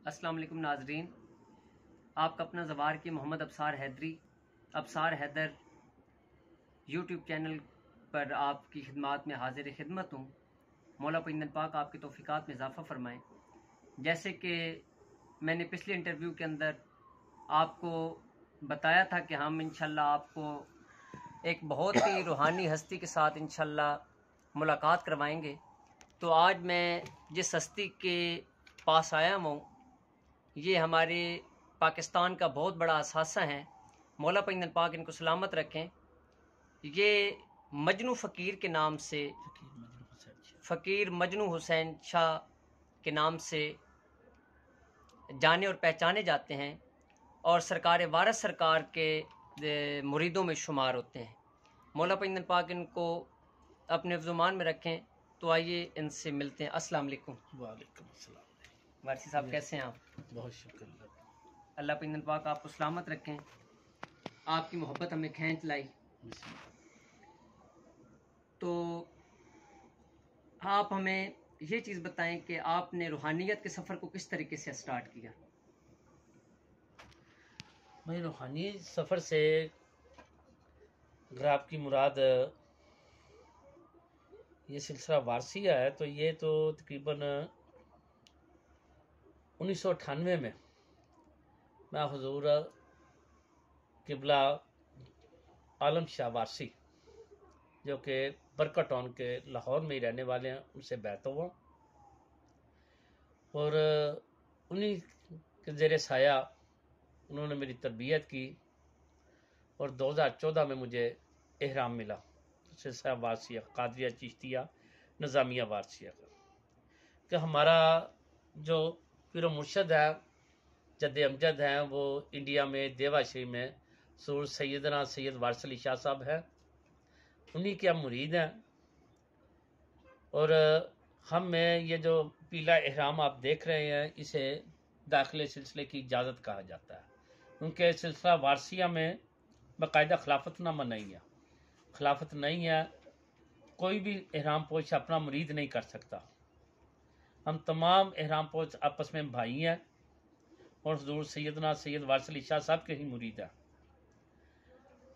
अस्सलाम वालेकुम नाजरीन, आपका अपना ज़वार की मोहम्मद अब्सार हैदर यूट्यूब चैनल पर आपकी खिदमत में हाजिर खिदमत हूँ। मौला पिंदन पाक आपकी तौफीकात में इजाफ़ा फरमाएँ। जैसे कि मैंने पिछले इंटरव्यू के अंदर आपको बताया था कि हम इंशाल्लाह आपको एक बहुत ही रूहानी हस्ती के साथ इंशाल्लाह मुलाकात करवाएंगे। तो आज मैं जिस हस्ती के पास आया हूँ, ये हमारे पाकिस्तान का बहुत बड़ा असासा है। मौला पिंदन पाक इनको सलामत रखें। ये मजनू फ़कीर के नाम से, फ़कीर मजनू हुसैन शाह के नाम से जाने और पहचाने जाते हैं और सरकार वारस सरकार के मुरीदों में शुमार होते हैं। मौला पिंदन पाक इनको अपने ज़ुबान में रखें। तो आइए इनसे मिलते हैं। अस्सलाम वालेकुम। वालेकुम अस्सलाम। वारसी साहब कैसे हैं आप? बहुत शुक्र। अल्लाह पिंदन पाक आपको सलामत रखें, आपकी मोहब्बत हमें खींच लाई। तो आप हमें ये चीज़ बताएं कि आपने रूहानियत के सफ़र को किस तरीके से स्टार्ट किया? मैं रूहानी सफ़र से, अगर आपकी मुराद ये सिलसिला वारसिया है, तो ये तो तकरीबन 1998 में मैं हुजूर किबला आलम शाह वारसी, जो कि बरकत टाउन के लाहौर में ही रहने वाले हैं, उनसे बैत हुआ और उन्हीं के ज़ेरे साया उन्होंने मेरी तरबियत की और 2014 में मुझे एहराम मिला सिलसिला वारसिया, कादरिया, चिश्तिया, नज़ामिया वारसिया का। कि हमारा जो पीर मुर्शद है, जद्द अमजद हैं, वो इंडिया में देवाश्री में सूर सैयदना सैयद वारिस अली शाह साहब हैं, उन्हीं के हम मुरीद हैं। और हम में ये जो पीला एहराम आप देख रहे हैं, इसे दाखिले सिलसिले की इजाज़त कहा जाता है। उनके सिलसिला वारसिया में बाकायदा खिलाफतनामा नहीं है, खिलाफत नहीं है, कोई भी एहराम पोश अपना मुरीद नहीं कर सकता। हम तमाम एहराम पोश आपस में भाई हैं और हुज़ूर सैयदना सैयद वारिस अली शाह साहब के ही मुरीद हैं।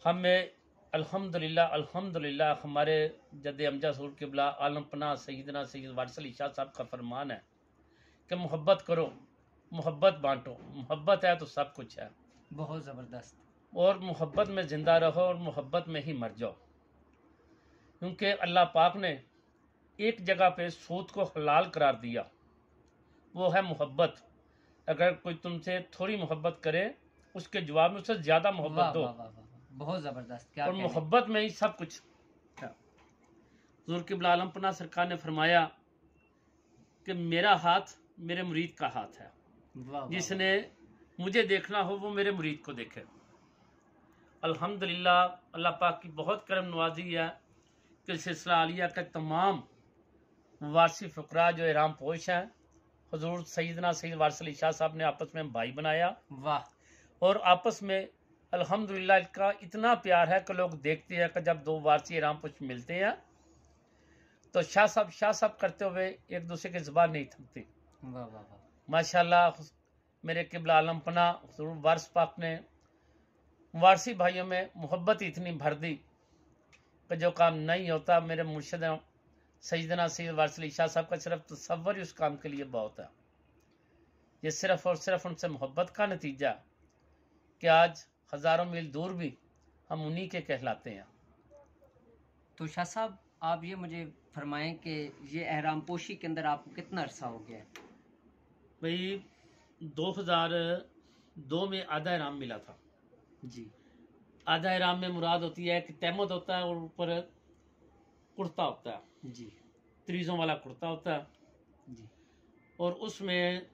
हमें अल्हम्दुलिल्लाह हमारे जद्द अमजद हुज़ूर किबला आलम पनाह सैयदना सैयद वारिस अली शाह साहब का फरमान है कि मोहब्बत करो, मोहब्बत बांटो, मोहब्बत है तो सब कुछ है। बहुत ज़बरदस्त। और मोहब्बत में ज़िंदा रहो और मोहब्बत में ही मर जाओ, क्योंकि अल्लाह पाक ने एक जगह पे सूद को हलाल करार दिया, वो है मोहब्बत। अगर कोई तुमसे थोड़ी मोहब्बत करे, उसके जवाब में उससे ज़्यादा मोहब्बत दो। वाह वाह वाह, बहुत ज़बरदस्त। क्या और मोहब्बत में ही सब कुछ था। हुज़ूर किबला आलम पनाह सरकार ने फरमाया कि मेरा हाथ मेरे मुरीद का हाथ है, जिसने मुझे देखना हो वो मेरे मुरीद को देखे। अल्हम्दुलिल्लाह अल्लाह पाक की बहुत करम नवाजी है कि सिलसिला आलिया के तमाम वारसी फ़ुकरा जो एहराम पोश हैं, हुज़ूर सैयदना सैयद वारिस अली शाह साहब ने आपस में भाई बनाया। वाह। और आपस में अल्हम्दुलिल्लाह का इतना प्यार है कि लोग देखते हैं कि जब दो वारसी एहराम पोश मिलते हैं तो शाह साहब करते हुए एक दूसरे की ज़ुबान नहीं थकती। वाह वाह वाह, माशाल्लाह मेरे किबला आलम पनाह हुज़ूर वारिस पाक ने वारसी भाइयों में मोहब्बत इतनी भर दी कि जो काम नहीं होता, मेरे मुर्शिद सैयदना सैयद वारिस अली शाह साहब का सिर्फ तसव्वुर ही उस काम के लिए बहुत है। ये सिर्फ और सिर्फ उनसे मोहब्बत का नतीजा कि आज हज़ारों मील दूर भी हम उन्हीं के कहलाते हैं। तो शाह साहब, आप ये मुझे फरमाएं कि ये एहराम पोशी के अंदर आपको कितना अरसा हो गया है? भाई 2002 में आधा इनाम मिला था जी। आधा इनाम में मुराद होती है कि तहमद होता है और ऊपर कुर्ता होता है जी। तरीज़ों वाला कुर्ता होता है जी। और उसमें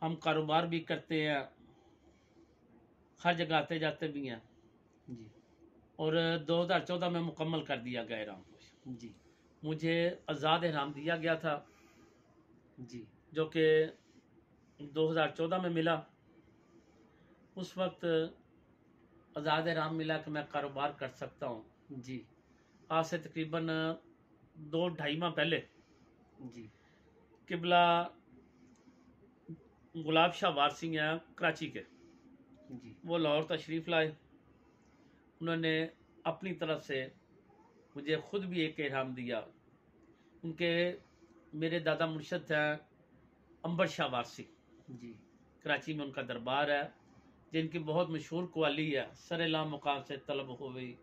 हम कारोबार भी करते हैं, हर जगह आते जाते भी हैं जी। और 2014 में मुकम्मल कर दिया गया इनाम पोश। जी। मुझे आज़ाद इनाम दिया गया था जी। जो कि 2014 में मिला। उस वक्त आज़ाद इनाम मिला कि मैं कारोबार कर सकता हूँ। जी। आज से तकरीबन 2-2.5 माह पहले जी। किबला गुलाब शाह वारसी हैं कराची के, जी वो लाहौर तशरीफ़ लाए। उन्होंने अपनी तरफ से मुझे खुद भी एक इनाम दिया। उनके मेरे दादा मुर्शद हैं अंबर शाह वारसी, जी कराची में उनका दरबार है, जिनकी बहुत मशहूर कवाली है, सरेला मुकाम से तलब हो गई,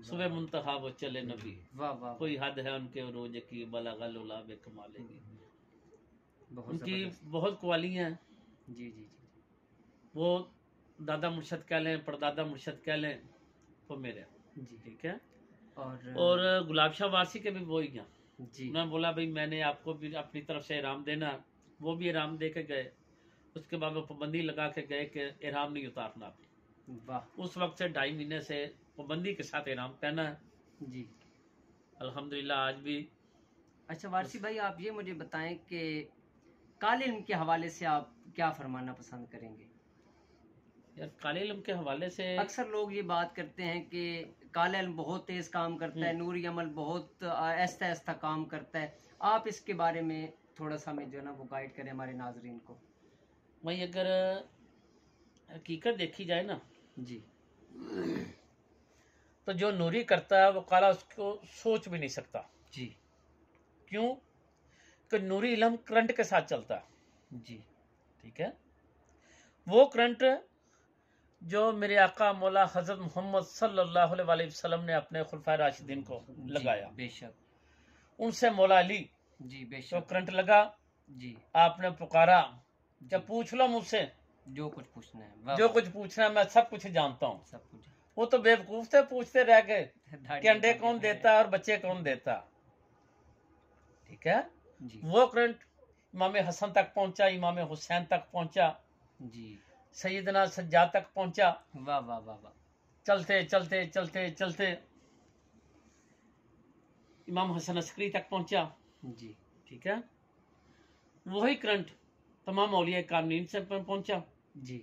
सुबह मुंतहा वो चले नबी, वाह वाह, कोई हद है उनके रोज की, बलागल उलाब कमालेगी। बहुत उनकी जबरदस्त। बहुत कवालियाँ हैं। जी जी जी वो दादा मुर्शद कह लें, परदादा मुर्शद कह लें, वो मेरे, जी। ठीक है। और और गुलाब शाह वारसी के भी वही हैं। जी उन्होंने बोला भाई मैंने आपको भी अपनी तरफ से इनाम देना, वो भी इनाम दे के गए। उसके बाद वो पाबंदी लगा के गए कि इनाम नहीं उतारना आपने। वाह, उस वक्त से 2.5 महीने से पाबंदी के साथ इनाम पहना है। जी। अल्हम्दुलिल्लाह आज भी। अच्छा वारसी भाई, आप ये मुझे बताएं कि काले इल्म के हवाले से आप क्या फरमाना पसंद करेंगे? यार काले इल्म के हवाले से अक्सर लोग ये बात करते हैं कि काला इल्म बहुत तेज काम करता है, नूरी अमल बहुत आहिस्ता आहिस्ता काम करता है। आप इसके बारे में थोड़ा सा हमें जो है ना वो गाइड करें हमारे नाजरीन को। भाई अगर हकीकत देखी जाए ना, जी तो जो नूरी करता है वो काला उसको सोच भी नहीं सकता। जी क्यों? कि नूरी इल्म करंट के साथ चलता है, जी ठीक है। वो करंट जो मेरे आका मौला हजरत मोहम्मद सल्लल्लाहु अलैहि वसल्लम ने अपने खुलफाए राशिदीन को लगाया, बेशक, उनसे मौला अली जी तो बेशक, करंट लगा। जी आपने पुकारा क्या पूछ लो मुझसे, जो कुछ पूछना है, वाह, जो कुछ पूछना है मैं सब कुछ जानता हूँ। सब कुछ। वो तो बेवकूफ थे, पूछते रह गए कि अंडे कौन देता और बच्चे कौन देता, ठीक है। जी वो करंट इमाम हसन तक पहुंचा, इमाम हुसैन तक पहुंचा, जी, सैयदना सज्जाद तक पहुंचा। वाह वाह वाह वाह, चलते चलते चलते चलते इमाम हसन अस्करी तक पहुंचा, जी ठीक है। वही करंट तमाम औलिया कामनीन से पहुंचा। जी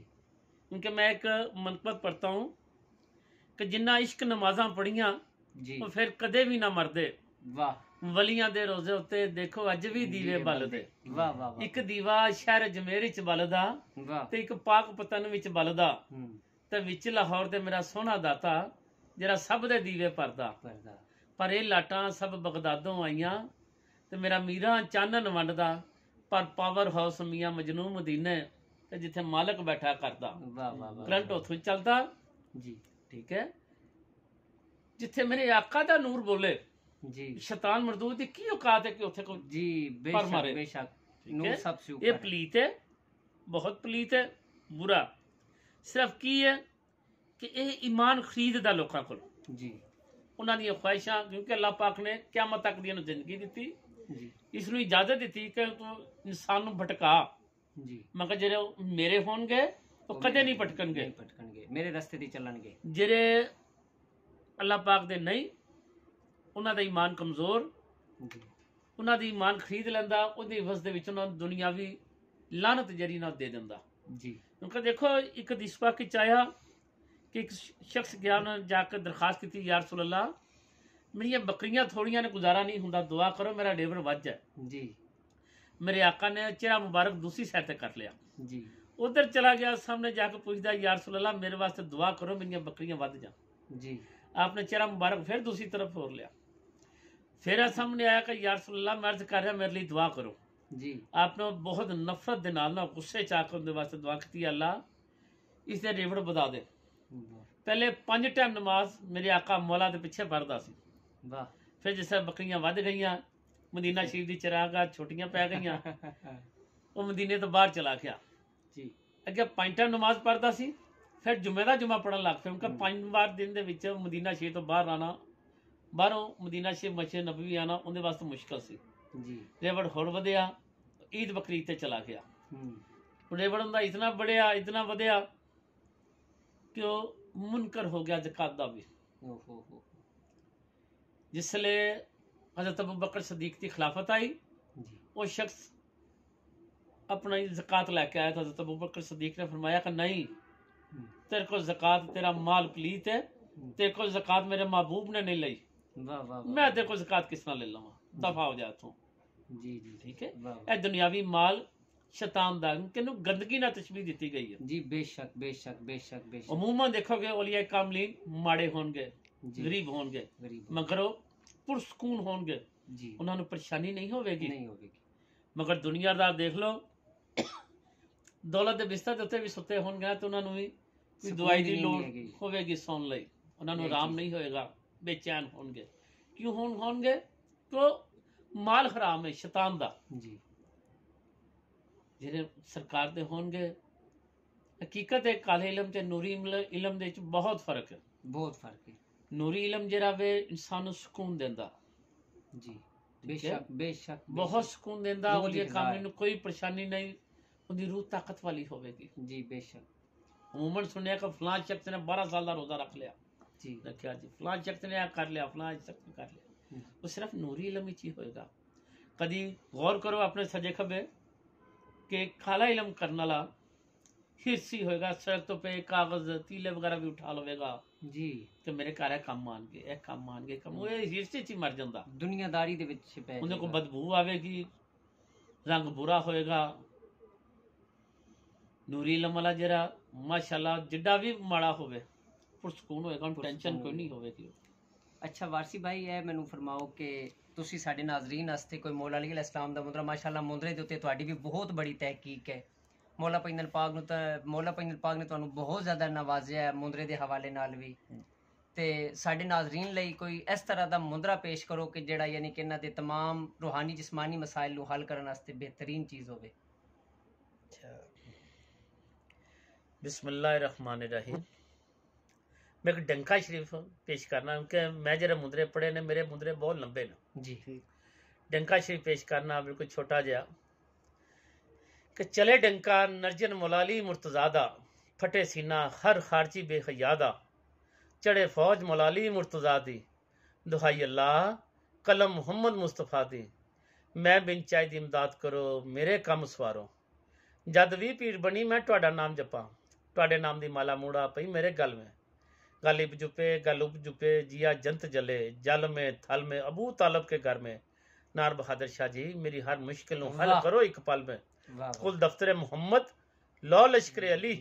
क्योंकि मैं एक मनकबत पढ़ता हूँ कि जिन्ना इश्क नमाजा पढ़िया जी, वो फिर कदे भी ना मरदे, वाह वलियां दे रोजे उत्ते देखो अज भी दीवे बलदे। वाह वाह वाह, एक दीवा शहर जमेर च बलदा वाह, ते एक पाक पतन विच बलदा, हम्म, ते विच लाहौर दे मेरा सोहना दाता जरा सब दे दीवे भरदा। पर्दा, पर ये लाटां सब बगदादों आईयां ते मेरा मीरा चानन वंडदा, पर पावर हाउस मियां मजनू मदीने ते जिथे मालक बैठा करदा। वाह वाह वाह, करंट उत्थों ही चलदा, जी ठीक है। जिथे मेरे आका दा नूर बोले, जी शैतान मरदूद दी की औकात है कि उत्थे कोई जी, पर बेशक मारे, बेशक, ठीक नूर है। सबसे ये ऊपर है। पलीत है, बहुत पलीत है, बुरा सिर्फ की है कि ये ईमान खरीददा लोकां कोल, जी उन्हां दी ख्वाहिशां। क्योंकि अल्लाह पाक ने क़यामत तक दी जिंदगी दित्ती, जी इसनूं इजाजत दित्ती कि तू इंसान नूं भटका, जी, मगर जेरे मेरे होणगे तो कदे नहीं भटकणगे, नहीं भटकणगे, मेरे रस्ते दी चलणगे। जेरे अल्लाह पाक दे नहीं, उन्हां दा ईमान कमजोर, जी उन्हां दी ईमान खरीद लैंदा, उहदी इवज दे विच उन्हां नूं दुनियावी लानत जरी ना दे दिंदा। जी क्योंकि देखो एक हदीस पाक च आया कि एक शख्स गया, उन्होंने जाकर दरखास्त की, या रसूल अल्लाह मेरिया बकरियां थोड़ियां ने गुजारा नहीं हुंदा, दुआ करो मेरा लेबर वध जाए। जी मेरे आका ने चेहरा मुबारक दूसरी साइड तक कर लिया, जी उधर चला गया, सामने जाकर पूछता या रसूल अल्लाह मेरे वास्ते दुआ करो मेरिया बकरियां वध जाए। जी, आपने चेहरा मुबारक फिर दूसरी तरफ होर लिया, फिर सामने आया कि या रसूल अल्लाह मैं अर्ज कर रहा मेरे लिए दुआ करो। जी आपने बहुत नफरत दे नाल ना गुस्से च आकर उनके वास्ते दुआ की, अल्लाह इसने रेवड़ बता दे। वाह पहले 5 टाइम नमाज मेरे आका मौला दे पिछे पढ़दा सी, वाह, फिर जिस बकरियां वध गईयां, मदीना शरीफ दी चरागाह छोटियां पै गईयां, वो मदीने तो बाहर चला गया। जी अगे 5 टाइम नमाज पढ़दा सी, फिर जुमे दा जुमा पढ़न लग पिया। उनका 5 बार दिन दे विच मदीना शरीफ तो बाहर आना, बाहरों मदीना शरीफ मस्जिद नबवी आना उनके वास्ते मुश्किल सी। जी, रेवड़ होर वधिया, ईद बकरीद ते चला गया। रेवड़ उनका इतना बढ़िया, इतना वधिया कि वो मुनकर हो गया ज़कात दा भी। ओहो हो, जिसले हजरत अबू बकर सदीक की खिलाफत आई, जी वो शख्स अपना ज़कात लेके आया था। हजरत अबू बकर सदीक ने फरमाया कि नहीं, तेरे को ज़कात, तेरा माल पलीत है, तेरे को ज़कात मेरे महबूब ने नहीं ली, वाह वाह, मैं तेरे को ज़कात किस तरह ले लूँगा, दफा हो जा तू। जी जी, ठीक है, वाह ए दुनियावी माल शैतान दा किनू गंदगी ना तशबीह दी गई है। जी बेशक बेशक बेशक बेशक। अमूमन देखोगे औलिया कामलीन माड़े होंगे, जी गरीब होंगे, गरीब मगर वो पुरसकून होंगे, जी उन्होंने परेशानी नहीं होगी। नहीं होगी। मगर दुनियादार देख लो दौलत के बिस्तर के उत्ते भी सुते होंगे तो उन्होंने भी कोई सुकून दवाई दी की नींद लोड़ नहीं हैगी। होगी सौन लई, उन्होंने यही आराम चीज। नहीं होएगा, बेचैन होंगे। क्यों होंगे? तो माल हराम है शैतान दा। जी ਜਿਹੜੇ ਸਰਕਾਰ ਦੇ ਹੋਣਗੇ, ਹਕੀਕਤ ਹੈ ਕਾਲੇ ਇਲਮ ਤੇ ਨੂਰੀ ਇਲਮ ਦੇ ਵਿੱਚ ਬਹੁਤ ਫਰਕ ਹੈ। बहुत फर्क है। ਨੂਰੀ ਇਲਮ ਜਿਹੜਾ ਵੇ ਇਨਸਾਨ ਨੂੰ ਸਕੂਨ ਦਿੰਦਾ, जी ठीक है? बेशक बेशक ਬਹੁਤ ਸਕੂਨ ਦਿੰਦਾ। रूह ਉਹਦੀ दी ਕਾਮਲੀ गज़ा ਨੂੰ ਕੋਈ ਪਰੇਸ਼ਾਨੀ ਨਹੀਂ, ਉਹਦੀ ਰੂਹ ਤਾਕਤ ਵਾਲੀ ਹੋਵੇਗੀ। है। जी बेशक ਅਮੂਮਨ ਸੁਣਿਆ ਕਿ ਫਲਾਂ ਸ਼ਖਸ ਨੇ 12 ਸਾਲ ਦਾ ਰੋਜ਼ਾ ਰੱਖ ਲਿਆ, जी ਰੱਖਿਆ ਜੀ ਫਲਾਂ ਸ਼ਖਸ ਨੇ ਇਹ ਕਰ ਲਿਆ, ਫਲਾਂ ਸ਼ਖਸ ਨੇ ਕਰ ਲਿਆ। ਉਹ ਸਿਰਫ ਨੂਰੀ ਇਲਮ ਵਿੱਚ ਹੀ ਹੋਏਗਾ। ਕਦੀ ਗੌਰ ਕਰੋ ਆਪਣੇ ਸੱਜੇ ਖੱਬੇ कि काला इलम करने वाला हिस्सी होएगा, सड़क तो पे कागज तीले वगैरह भी उठा लवेगा जी कि मेरे घर है काम मान गए, एक काम मान गए, काम वो हिस्से च ही मर जाता। दुनियादारी दे विच पै उन्हें को जाएगा। बदबू आवेगी, रंग बुरा होएगा। नूरी इलम वाला जरा माशाल्लाह जिड्डा भी माड़ा होवे पुरसकून होएगा, टेंशन कोई नहीं होवेगी। अच्छा वारसी भाई है मैनू फरमाओ कि तुसी साडे नाज़रीन वास्ते कोई मौला अली अलैहिस्सलाम दा मुंदरा माशाअल्लाह मुंदरे दे उत्ते तुहाडी भी बहुत बड़ी तहकीक है। मौला पैगंबर पाक नु मौला पैगंबर पाक ने तुहानू बहुत ज़्यादा नवाज़िया है मुंदरे दे हवाले नाल भी। ते साडे नाज़रीन लई कोई इस तरह दा मुंदरा पेश करो कि जेड़ा यानी कि इन्हां दे तमाम रूहानी जिस्मानी मसाइल नू हल करन वास्ते बेहतरीन चीज़ होवे। बिस्मिल्लाहिर्रहमानिर्रहीम। मैं एक डंका शरीफ पेश करना क्योंकि मैं जरा मुंदरे पढ़े ने, मेरे मुंदरे बहुत लंबे ने जी डंका शरीफ पेश करना बिल्कुल छोटा जहा कि चले डंका नरजन मुलाली मुर्तजादा, फटे सीना हर खारची बेखयादा, चढ़े फौज मुलाली मुर्तजा दी, दुहाई अल्लाह कलम मुहम्मद मुस्तफा दी, मैं बिन चाय दी इमदाद करो मेरे कम सवारो, जद भी पीड़ बनी मैं तुहाडा नाम जपा, तुहाडे नाम दी माला मूड़ा पई मेरे गल में, गल इब जुपे गल उब जुपे जिया जंत जले, जल में थल में अबू तालब के घर में, नार बहादुर शाह जी मेरी हर मुश्किल नु हल वाह। करो एक पल में, वाह कुल दफ्तर मोहम्मद लो लश्कर अली,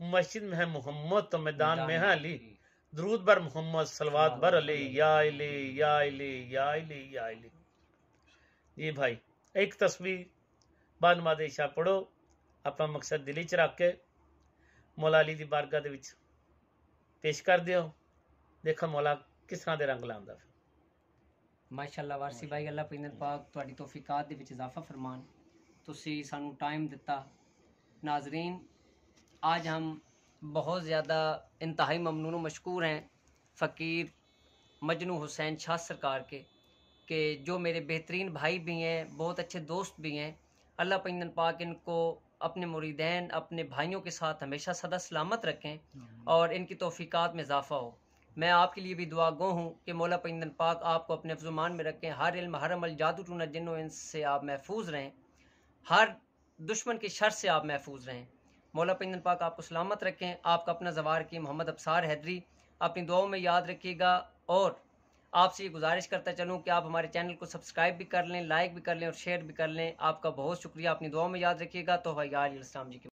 मस्जिद में है मोहम्मद तो मैदान में है अली, दरूद बर मोहम्मद सलवात बर अली, या अली या अली या अली या अली। जी भाई एक तस्वीर बाद मादे शाह पढ़ो, अपना मकसद दिली च रख के मौला अली दी बारगाह दे विच पेश कर दियो, देखो मौला किस तरह दे रंग लांदा। माशाअल्लाह वारसी भाई अल्लाह पैगंबर पाक तुहाडी तौफीकात दे विच इजाफा फरमान। तुसी सानू टाइम दिता। नाजरीन आज हम बहुत ज़्यादा इंतहाई ममनून व मशकूर हैं फ़कीर मजनू हुसैन शाह सरकार के कि जो मेरे बेहतरीन भाई भी हैं, बहुत अच्छे दोस्त भी हैं। अल्लाह पैगंबर पाक इनको अपने मुरीदैन अपने भाइयों के साथ हमेशा सदा सलामत रखें और इनकी तौफीकात में इजाफा हो। मैं आपके लिए भी दुआ गो हूँ कि मौला पैगंबर पाक आपको अपने ज़ुमान में रखें, हर इल्म हर अमल जादू टूना जिन्नो इनसे आप महफूज रहें, हर दुश्मन के शर से आप महफूज रहें। मौला पैगंबर पाक आपको सलामत रखें। आपका अपना ज़वार की मोहम्मद अब्सार हैदरी अपनी दुआओं में याद रखिएगा और आपसे ये गुजारिश करता चलूँ कि आप हमारे चैनल को सब्सक्राइब भी कर लें, लाइक भी कर लें और शेयर भी कर लें। आपका बहुत शुक्रिया। अपनी दुआओं में याद रखिएगा। तो यार इस्लाम जी की